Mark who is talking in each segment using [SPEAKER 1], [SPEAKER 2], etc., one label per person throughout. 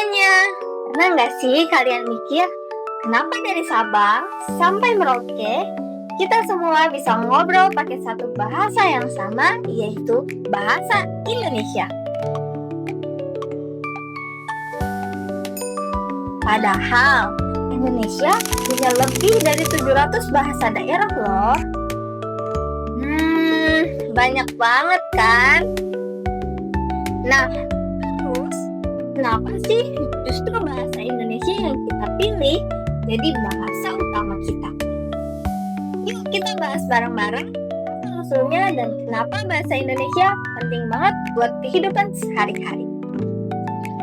[SPEAKER 1] semuanya. Pernah nggak sih kalian mikir, kenapa dari Sabang sampai Merauke, kita semua bisa ngobrol pakai satu bahasa yang sama, yaitu bahasa Indonesia? Padahal, Indonesia punya lebih dari 700 bahasa daerah loh. Banyak banget kan? Nah, terus kenapa sih justru bahasa Indonesia yang kita pilih jadi bahasa utama kita? Yuk kita bahas bareng-bareng asal-usulnya dan kenapa bahasa Indonesia penting banget buat kehidupan sehari-hari.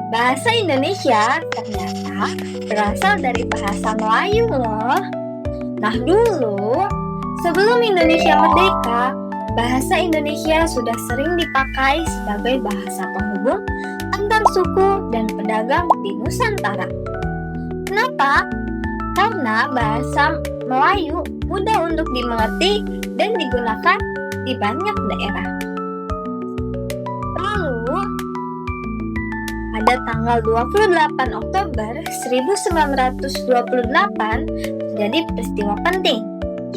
[SPEAKER 1] Bahasa Indonesia ternyata berasal dari bahasa Melayu loh. Nah dulu, sebelum Indonesia merdeka, bahasa Indonesia sudah sering dipakai sebagai bahasa penghubung antar suku dan pedagang di Nusantara. Kenapa? Karena bahasa Melayu mudah untuk dimengerti dan digunakan di banyak daerah. Lalu, pada tanggal 28 Oktober 1928 terjadi peristiwa penting,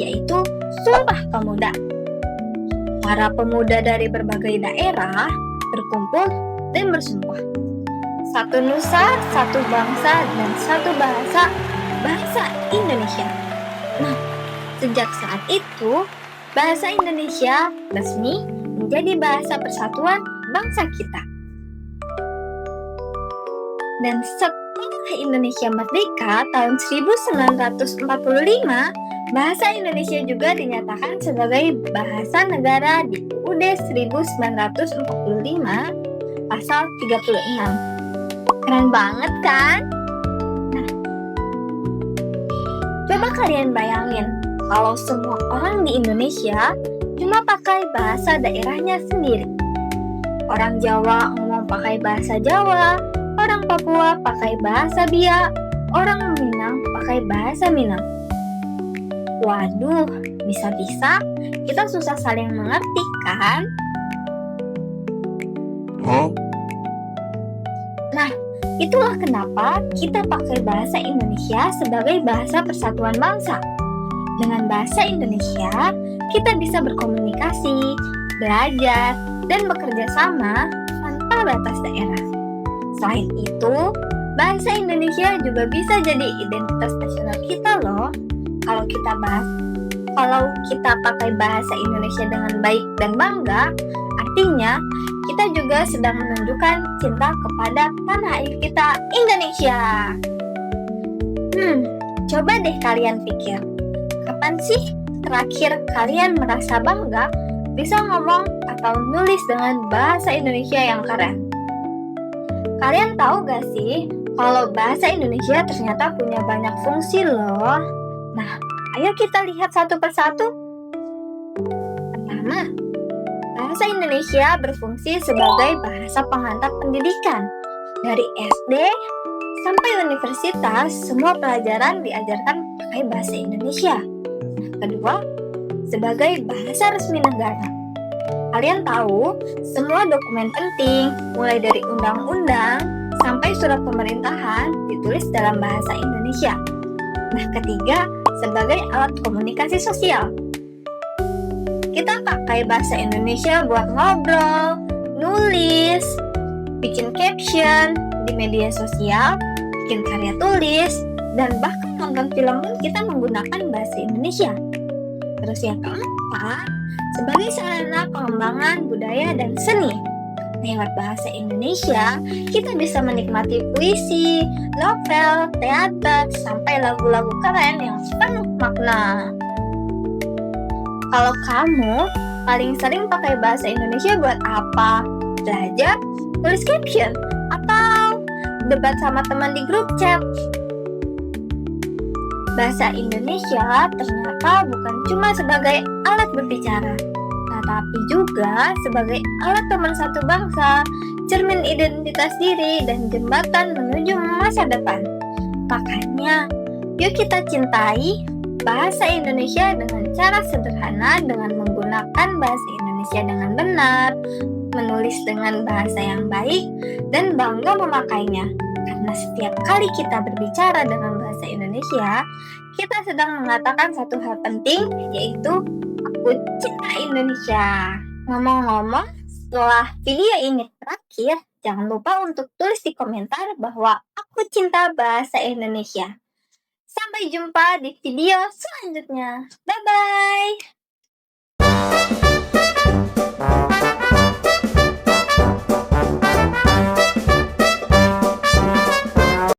[SPEAKER 1] yaitu Sumpah Pemuda. Para pemuda dari berbagai daerah berkumpul dan bersumpah. Satu nusa, satu bangsa, dan satu bahasa, bahasa Indonesia. Nah, sejak saat itu, bahasa Indonesia resmi menjadi bahasa persatuan bangsa kita. Dan setelah Indonesia merdeka tahun 1945, bahasa Indonesia juga dinyatakan sebagai bahasa negara di UUD 1945 pasal 36. Keren banget kan? Nah, coba kalian bayangin kalau semua orang di Indonesia cuma pakai bahasa daerahnya sendiri. Orang Jawa ngomong pakai bahasa Jawa, orang Papua pakai bahasa Biak, orang Minang pakai bahasa Minang. Waduh, bisa-bisa kita susah saling mengerti kan? Nah, itulah kenapa kita pakai bahasa Indonesia sebagai bahasa persatuan bangsa. Dengan bahasa Indonesia, kita bisa berkomunikasi, belajar, dan bekerja sama tanpa batas daerah. Selain itu, bahasa Indonesia juga bisa jadi identitas nasional kita loh. Kalau kita pakai bahasa Indonesia dengan baik dan bangga, artinya kita juga sedang menunjukkan cinta kepada tanah air kita, Indonesia. Coba deh kalian pikir, kapan sih terakhir kalian merasa bangga bisa ngomong atau nulis dengan bahasa Indonesia yang keren? Kalian tahu gak sih kalau bahasa Indonesia ternyata punya banyak fungsi loh? Nah, ayo kita lihat satu persatu. Pertama, bahasa Indonesia berfungsi sebagai bahasa penghantar pendidikan. Dari SD sampai universitas, semua pelajaran diajarkan pakai bahasa Indonesia. Kedua, sebagai bahasa resmi negara. Kalian tahu, semua dokumen penting, mulai dari undang-undang sampai surat pemerintahan, ditulis dalam bahasa Indonesia. Nah, ketiga, sebagai alat komunikasi sosial. Kita pakai bahasa Indonesia buat ngobrol, nulis, bikin caption di media sosial, bikin karya tulis, dan bahkan nonton film pun kita menggunakan bahasa Indonesia. Terus yang keempat, sebagai sarana pengembangan budaya dan seni. Lewat bahasa Indonesia, kita bisa menikmati puisi, novel, teater, sampai lagu-lagu keren yang penuh makna. Kalau kamu paling sering pakai bahasa Indonesia buat apa? Belajar, tulis caption, atau debat sama teman di grup chat? Bahasa Indonesia ternyata bukan cuma sebagai alat berbicara, tapi juga sebagai alat pemersatu bangsa, cermin identitas diri, dan jembatan menuju masa depan. Makanya, yuk kita cintai bahasa Indonesia dengan cara sederhana, dengan menggunakan bahasa Indonesia dengan benar, menulis dengan bahasa yang baik, dan bangga memakainya. Karena setiap kali kita berbicara dengan bahasa Indonesia, kita sedang mengatakan satu hal penting, yaitu aku cinta Indonesia. Ngomong-ngomong, setelah video ini berakhir, jangan lupa untuk tulis di komentar bahwa aku cinta bahasa Indonesia. Sampai jumpa di video selanjutnya. Bye-bye.